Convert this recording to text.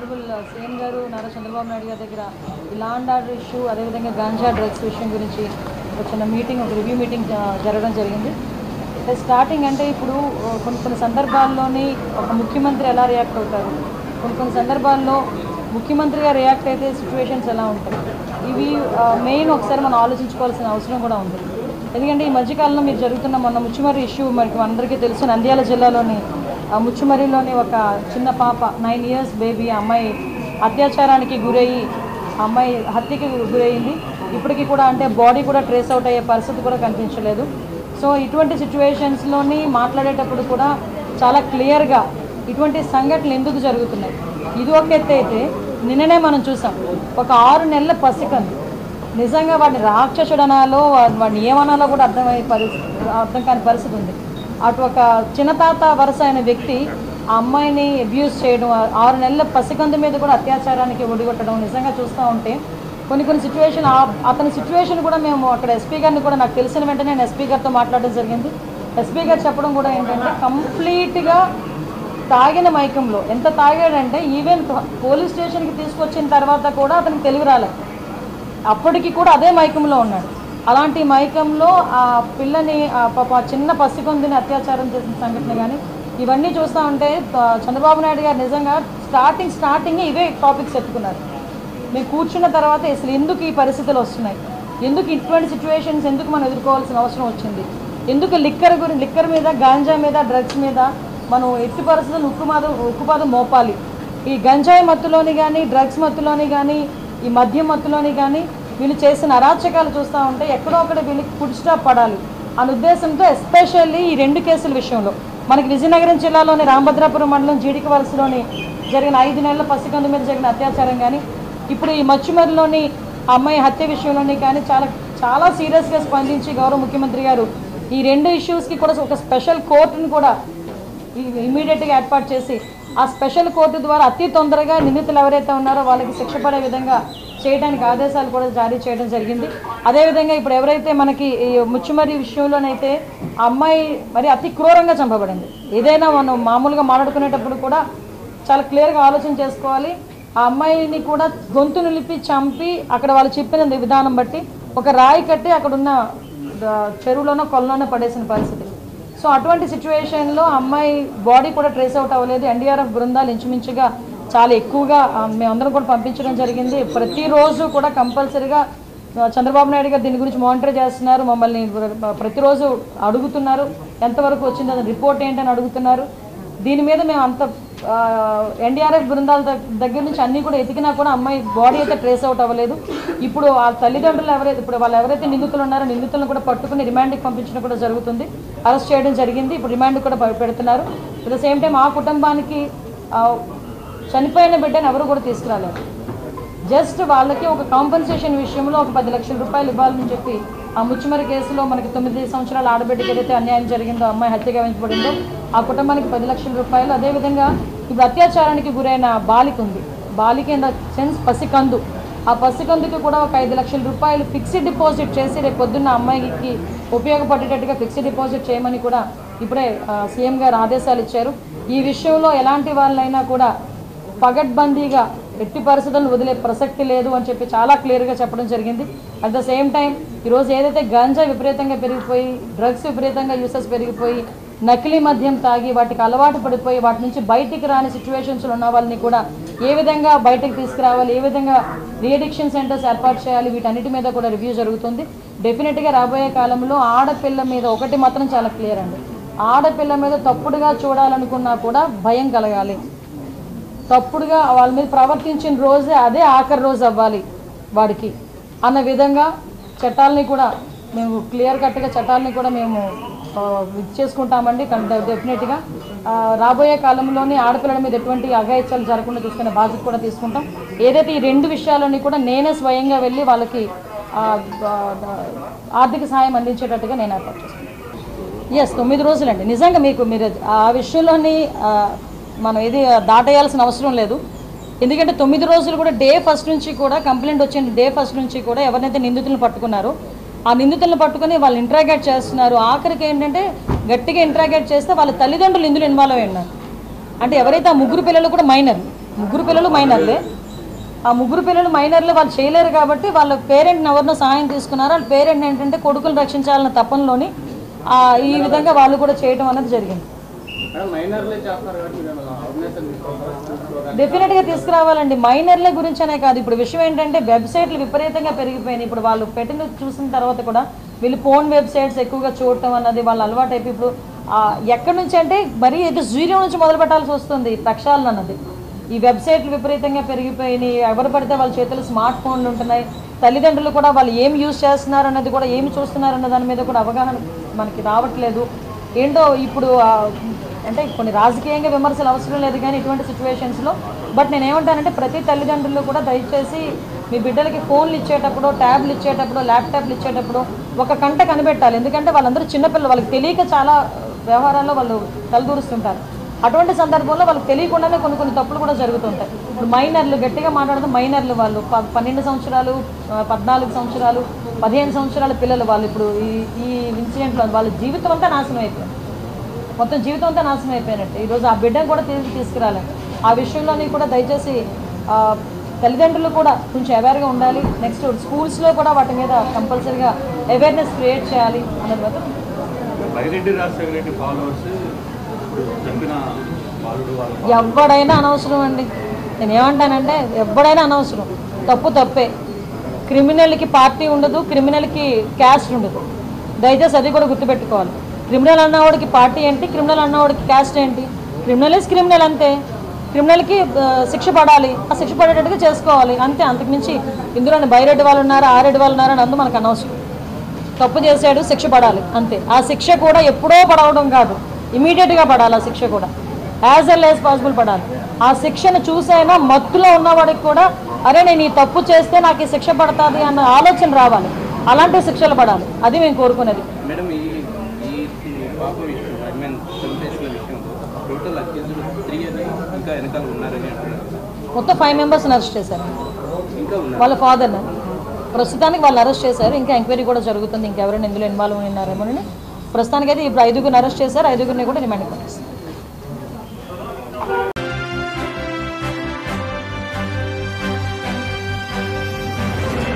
Honourable CM గారు నారా చంద్రబాబు నాయుడు గారి దగ్గర ఈ లా అండ్ ఆర్డర్ ఇష్యూ అదేవిధంగా గాంజా డ్రగ్స్ విషయం గురించి ఒక చిన్న మీటింగ్, ఒక రివ్యూ మీటింగ్ జరగడం జరిగింది. స్టార్టింగ్ అంటే ఇప్పుడు కొన్ని సందర్భాల్లోని ఒక ముఖ్యమంత్రి ఎలా రియాక్ట్ అవుతారు, కొన్ని సందర్భాల్లో ముఖ్యమంత్రిగా రియాక్ట్ అయితే సిచ్యువేషన్స్ ఎలా ఉంటాయి, ఇవి మెయిన్ ఒకసారి మనం ఆలోచించుకోవాల్సిన అవసరం కూడా ఉంది. ఎందుకంటే ఈ మధ్యకాలంలో మీరు జరుగుతున్న మొన్న ముచ్చుమర్రి ఇష్యూ మనకి అందరికీ తెలుసు. నంద్యాల జిల్లాలోని ముచ్చుమర్రిలోని ఒక చిన్న పాప 9 years బేబీ అమ్మాయి అత్యాచారానికి గురయ్యి అమ్మాయి హత్యకి గురయ్యింది. ఇప్పటికీ కూడా అంటే బాడీ కూడా ట్రేస్ అవుట్ అయ్యే పరిస్థితి కూడా కనిపించలేదు. సో ఇటువంటి సిచ్యువేషన్స్లోని మాట్లాడేటప్పుడు కూడా చాలా క్లియర్గా ఇటువంటి సంఘటనలు ఎందుకు జరుగుతున్నాయి, ఇది ఒక ఎత్తు అయితే నిన్ననే మనం చూసాం ఒక 6 నెలల పసికందు నిజంగా వాడిని రాక్షసుడనాలో వాడిని ఏమనాలో కూడా అర్థం కాని పరిస్థితి ఉంది. అటు ఒక చిన్నతాత వరుస అయిన వ్యక్తి ఆ అమ్మాయిని అబ్యూస్ చేయడం, 6 నెలల పసికందు మీద కూడా అత్యాచారానికి ఒడిగొట్టడం నిజంగా చూస్తూ ఉంటే కొన్ని సిచ్యువేషన్ అతని సిచ్యువేషన్ కూడా మేము అక్కడ ఎస్పీ గారిని కూడా నాకు తెలిసిన వెంటనే నేను ఎస్పీ గారితో మాట్లాడడం జరిగింది. ఎస్పీ గారు చెప్పడం కూడా ఏంటంటే కంప్లీట్గా తాగిన మైకంలో, ఎంత తాగాడంటే ఈవెన్ పోలీస్ స్టేషన్కి తీసుకొచ్చిన తర్వాత కూడా అతనికి తెలివి రాలేదు, అప్పటికి కూడా అదే మైకంలో ఉన్నాడు. అలాంటి మైకంలో ఆ పిల్లని చిన్న పసికొందిని అత్యాచారం చేసిన సంఘటన కానీ ఇవన్నీ చూస్తూ ఉంటే చంద్రబాబు నాయుడు గారు నిజంగా స్టార్టింగ్ ఇవే టాపిక్స్ ఎత్తుకున్నారు. మేము కూర్చున్న తర్వాత అసలు ఎందుకు ఈ పరిస్థితులు వస్తున్నాయి, ఎందుకు ఇటువంటి సిచ్యువేషన్స్ ఎందుకు మనం ఎదుర్కోవాల్సిన అవసరం వచ్చింది, ఎందుకు లిక్కర్ మీద గాంజా మీద డ్రగ్స్ మీద మనం ఎట్టి పరిస్థితులు ఉక్కుపాదం మోపాలి. ఈ గంజాయి మత్తులోని కానీ డ్రగ్స్ మత్తులోని కానీ ఈ మద్యం మత్తులోని కానీ వీళ్ళు చేసిన అరాచకాలు చూస్తూ ఉంటే ఎక్కడో ఒకటి వీళ్ళకి ఫుడ్ స్టాప్ పడాలి అనే ఉద్దేశంతో ఎస్పెషల్లీ ఈ 2 కేసుల విషయంలో మనకి విజయనగరం జిల్లాలోని రామభద్రాపురం మండలం జీడికి వలసలోని జరిగిన 5 నెలల పసికందు మీద జరిగిన అత్యాచారం కానీ ఇప్పుడు ఈ మచ్చుమరిలోని అమ్మాయి హత్య విషయంలోని కానీ చాలా సీరియస్గా స్పందించి గౌరవ ముఖ్యమంత్రి గారు ఈ 2 ఇష్యూస్కి కూడా ఒక స్పెషల్ కోర్టును కూడా ఇమీడియట్గా ఏర్పాటు చేసి ఆ స్పెషల్ కోర్టు ద్వారా అతి తొందరగా నిందితులు ఎవరైతే ఉన్నారో వాళ్ళకి శిక్ష పడే విధంగా చేయడానికి ఆదేశాలు కూడా జారీ చేయడం జరిగింది. అదేవిధంగా ఇప్పుడు ఎవరైతే మనకి ఈ ముచ్చుమర్రి విషయంలోనైతే ఆ అమ్మాయి మరి అతి క్రూరంగా చంపబడింది. ఏదైనా మనం మామూలుగా మాట్లాడుకునేటప్పుడు కూడా చాలా క్లియర్గా ఆలోచన చేసుకోవాలి. ఆ అమ్మాయిని కూడా గొంతు నిలిపి చంపి అక్కడ వాళ్ళు చెప్పిన విధానం బట్టి ఒక రాయి కట్టి అక్కడున్న చెరువులోనో కొలలోనో పడేసిన పరిస్థితి. సో అటువంటి సిచ్యువేషన్లో అమ్మాయి బాడీ కూడా ట్రేస్ అవుట్ అవ్వలేదు. ఎన్డీఆర్ఎఫ్ బృందాలు ఇంచుమించుగా చాలా ఎక్కువగా మేమందరం కూడా పంపించడం జరిగింది. ప్రతిరోజు కూడా కంపల్సరీగా చంద్రబాబు నాయుడు గారు దీని గురించి మానిటర్ చేస్తున్నారు. మమ్మల్ని ప్రతిరోజు అడుగుతున్నారు ఎంతవరకు వచ్చింది, రిపోర్ట్ ఏంటని అడుగుతున్నారు. దీని మీద మేము అంత ఎన్డీఆర్ఎఫ్ బృందాల దగ్గర నుంచి అన్నీ కూడా ఎతికినా కూడా అమ్మాయి బాడీ అయితే ట్రేస్ అవుట్ అవ్వలేదు. ఇప్పుడు ఆ తల్లిదండ్రులు ఎవరైతే నిందితులు ఉన్నారో నిందితులను కూడా పట్టుకుని రిమాండ్కి పంపించడం కూడా జరుగుతుంది. అరెస్ట్ చేయడం జరిగింది. ఇప్పుడు రిమాండ్ కూడా పెడుతున్నారు. అట్ ద సేమ్ టైం ఆ కుటుంబానికి చనిపోయిన బిడ్డను ఎవరు కూడా తీసుకురాలేదు. జస్ట్ వాళ్ళకి ఒక కాంపెన్సేషన్ విషయంలో ఒక 10 లక్షల రూపాయలు ఇవ్వాలని చెప్పి ఆ ముచ్చుమరి కేసులో మనకి 9 సంవత్సరాల ఆడబిడ్డకి ఏదైతే అన్యాయం జరిగిందో, అమ్మాయి హత్య గావించబడిందో ఆ కుటుంబానికి 10 లక్షల రూపాయలు. అదేవిధంగా ఇప్పుడు అత్యాచారానికి గురైన బాలిక ఉంది, బాలిక ఇన్ ద సెన్స్ పసికందు, ఆ పసికందుకి కూడా ఒక 5 లక్షల రూపాయలు ఫిక్స్డ్ డిపాజిట్ చేసి రేపు పొద్దున్న అమ్మాయికి ఉపయోగపడేటట్టుగా ఫిక్స్డ్ డిపాజిట్ చేయమని కూడా ఇప్పుడే సీఎం గారు ఆదేశాలు ఇచ్చారు. ఈ విషయంలో ఎలాంటి వాళ్ళైనా కూడా పగడ్బందీగా ఎట్టి పరిస్థితులను వదిలే ప్రసక్తి లేదు అని చెప్పి చాలా క్లియర్గా చెప్పడం జరిగింది. అట్ ద సేమ్ టైం ఈరోజు ఏదైతే గంజా విపరీతంగా పెరిగిపోయి, డ్రగ్స్ విపరీతంగా యూసెస్ పెరిగిపోయి, నకిలీ మద్యం తాగి వాటికి అలవాటు పడిపోయి వాటి నుంచి బయటికి రాని సిచ్యువేషన్స్లో ఉన్న వాళ్ళని కూడా ఏ విధంగా బయటకు తీసుకురావాలి, ఏ విధంగా రీఅడిక్షన్ సెంటర్స్ ఏర్పాటు చేయాలి, వీటన్నిటి మీద కూడా రివ్యూ జరుగుతుంది. డెఫినెట్గా రాబోయే కాలంలో ఆడపిల్ల మీద ఒకటి మాత్రం చాలా క్లియర్ అండి, ఆడపిల్ల మీద తప్పుడుగా చూడాలనుకున్నా కూడా భయం కలగాలి. తప్పుడుగా వాళ్ళ మీద ప్రవర్తించిన రోజే అదే ఆఖరి రోజు అవ్వాలి వాడికి అన్న విధంగా చట్టాలని కూడా మేము క్లియర్ కట్గా చట్టాలని కూడా మేము చేసుకుంటామండి. డెఫినెట్గా రాబోయే కాలంలోనే ఆడపిల్లల మీద ఎటువంటి అఘాయిత్యాలు జరగకుండా చూసుకునే బాధ్యత కూడా తీసుకుంటాం. ఏదైతే ఈ 2 విషయాలని కూడా నేనే స్వయంగా వెళ్ళి వాళ్ళకి ఆర్థిక సహాయం అందించేటట్టుగా నేను ఏర్పాటు చేస్తాను. 9 రోజులండి. నిజంగా మీరు ఆ విషయంలోని మనం ఏది దాటేయాల్సిన అవసరం లేదు. ఎందుకంటే 9 రోజులు కూడా డే ఫస్ట్ నుంచి కూడా కంప్లైంట్ వచ్చిన డే ఫస్ట్ నుంచి కూడా ఎవరినైతే నిందితులను పట్టుకున్నారో ఆ నిందితులను పట్టుకుని వాళ్ళు ఇంట్రాగేట్ చేస్తున్నారు. ఆఖరికి ఏంటంటే గట్టిగా ఇంట్రాగేట్ చేస్తే వాళ్ళ తల్లిదండ్రులు ఇందులో ఇన్వాల్వ్ అయి ఉన్నారు. అంటే ఎవరైతే ఆ 3 పిల్లలు కూడా మైనర్, ముగ్గురు పిల్లలు మైనర్లే. ఆ ముగ్గురు పిల్లలు మైనర్లు, వాళ్ళు చేయలేరు కాబట్టి వాళ్ళ పేరెంట్ని ఎవరినో సహాయం తీసుకున్నారు. వాళ్ళ పేరెంట్ ఏంటంటే కొడుకులు రక్షించాలన్న తపనలోని ఈ విధంగా వాళ్ళు కూడా చేయడం అనేది జరిగింది. డెఫినెట్గా తీసుకురావాలండి. మైనర్ల గురించి అనే కాదు, ఇప్పుడు విషయం ఏంటంటే వెబ్సైట్లు విపరీతంగా పెరిగిపోయినాయి. ఇప్పుడు వాళ్ళు పెట్టిన చూసిన తర్వాత కూడా వీళ్ళు ఫోన్ వెబ్సైట్స్ ఎక్కువగా చూడటం అన్నది వాళ్ళు అలవాటు అయిపోయి ఇప్పుడు ఎక్కడి నుంచి అంటే మరీ ఏదో జీరో నుంచి మొదలు పెట్టాల్సి వస్తుంది ప్రక్షాళన అన్నది. ఈ వెబ్సైట్లు విపరీతంగా పెరిగిపోయినాయి. ఎవరు పడితే వాళ్ళ చేతులు స్మార్ట్ ఫోన్లు ఉంటున్నాయి. తల్లిదండ్రులు కూడా వాళ్ళు ఏం యూజ్ చేస్తున్నారు అన్నది కూడా, ఏమి చూస్తున్నారు అన్న దాని మీద కూడా అవగాహన మనకి రావట్లేదు. ఏంటో ఇప్పుడు అంటే కొన్ని రాజకీయంగా విమర్శలు అవసరం లేదు కానీ ఇటువంటి సిచ్యువేషన్స్లో బట్ నేను ఏమంటానంటే ప్రతి తల్లిదండ్రులు కూడా దయచేసి మీ బిడ్డలకి ఫోన్లు ఇచ్చేటప్పుడు, ట్యాబ్లు ఇచ్చేటప్పుడు, ల్యాప్టాప్లు ఇచ్చేటప్పుడు ఒక కంట కనిపెట్టాలి. ఎందుకంటే వాళ్ళందరూ చిన్నపిల్లలు, వాళ్ళకి తెలియక చాలా వ్యవహారాల్లో వాళ్ళు తలదూరుస్తుంటారు. అటువంటి సందర్భంలో వాళ్ళకి తెలియకుండానే కొన్ని తప్పులు కూడా జరుగుతుంటాయి. ఇప్పుడు మైనర్లు, గట్టిగా మాట్లాడితే మైనర్లు, వాళ్ళు 12 సంవత్సరాలు, 14 సంవత్సరాలు, 15 సంవత్సరాల పిల్లలు వాళ్ళు ఇప్పుడు ఈ ఇన్సిడెంట్లో వాళ్ళ జీవితం అంతా నాశనం అయిపోయింది. మొత్తం జీవితం అంతా నాశనం అయిపోయినట్టు. ఈరోజు ఆ బిడ్డను కూడా తీసుకురాలి. ఆ విషయంలోని కూడా దయచేసి తల్లిదండ్రులు కూడా కొంచెం అవేర్గా ఉండాలి. నెక్స్ట్ స్కూల్స్లో కూడా వాటి మీద కంపల్సరీగా అవేర్నెస్ క్రియేట్ చేయాలి అన్నది వల్ల ఎవడైనా అనవసరం అండి. నేను ఏమంటానంటే ఎవడైనా అనవసరం, తప్పు తప్పే. క్రిమినల్కి పార్టీ ఉండదు, క్రిమినల్కి క్యాస్ట్ ఉండదు. దయచేసి అది కూడా గుర్తుపెట్టుకోవాలి. క్రిమినల్ అన్నవాడికి పార్టీ ఏంటి, క్రిమినల్ అన్నవాడికి క్యాస్ట్ ఏంటి? క్రిమినల్ ఈజ్ క్రిమినల్ అంతే. క్రిమినల్కి శిక్ష పడాలి, ఆ శిక్ష పడేటట్టుగా చేసుకోవాలి అంతే. అంతకుమించి ఇందులోని బైరెడ్డి వాళ్ళు ఉన్నారు, ఆరెడ్డి వాళ్ళు ఉన్నారు అని అందు మనకు అనవసరం. తప్పు చేశాడు, శిక్ష పడాలి అంతే. ఆ శిక్ష కూడా ఎప్పుడో పడవడం కాదు, ఇమీడియట్గా పడాలి. ఆ శిక్ష కూడా యాజ్ ఎల్ యాజ్ పాసిబుల్ పడాలి. ఆ శిక్షను చూసైనా మత్తులో ఉన్నవాడికి కూడా అరే నేను ఈ తప్పు చేస్తే నాకు ఈ శిక్ష పడుతుంది అన్న ఆలోచన రావాలి. అలాంటి శిక్షలు పడాలి, అది మేము కోరుకునేది. మొత్తం 5 మెంబర్స్ని అరెస్ట్ చేశారు. వాళ్ళ ఫాదర్ని ప్రస్తుతానికి వాళ్ళు అరెస్ట్ చేశారు. ఇంకా ఎంక్వైరీ కూడా జరుగుతుంది, ఇంకెవరైనా ఇందులో ఇన్వాల్వ్ ఉన్నారేమోనని. ప్రస్తుతానికి అయితే ఇప్పుడు 5గురిని అరెస్ట్ చేశారు, 5గురిని కూడా రిమాండ్కి పంపిస్తారు.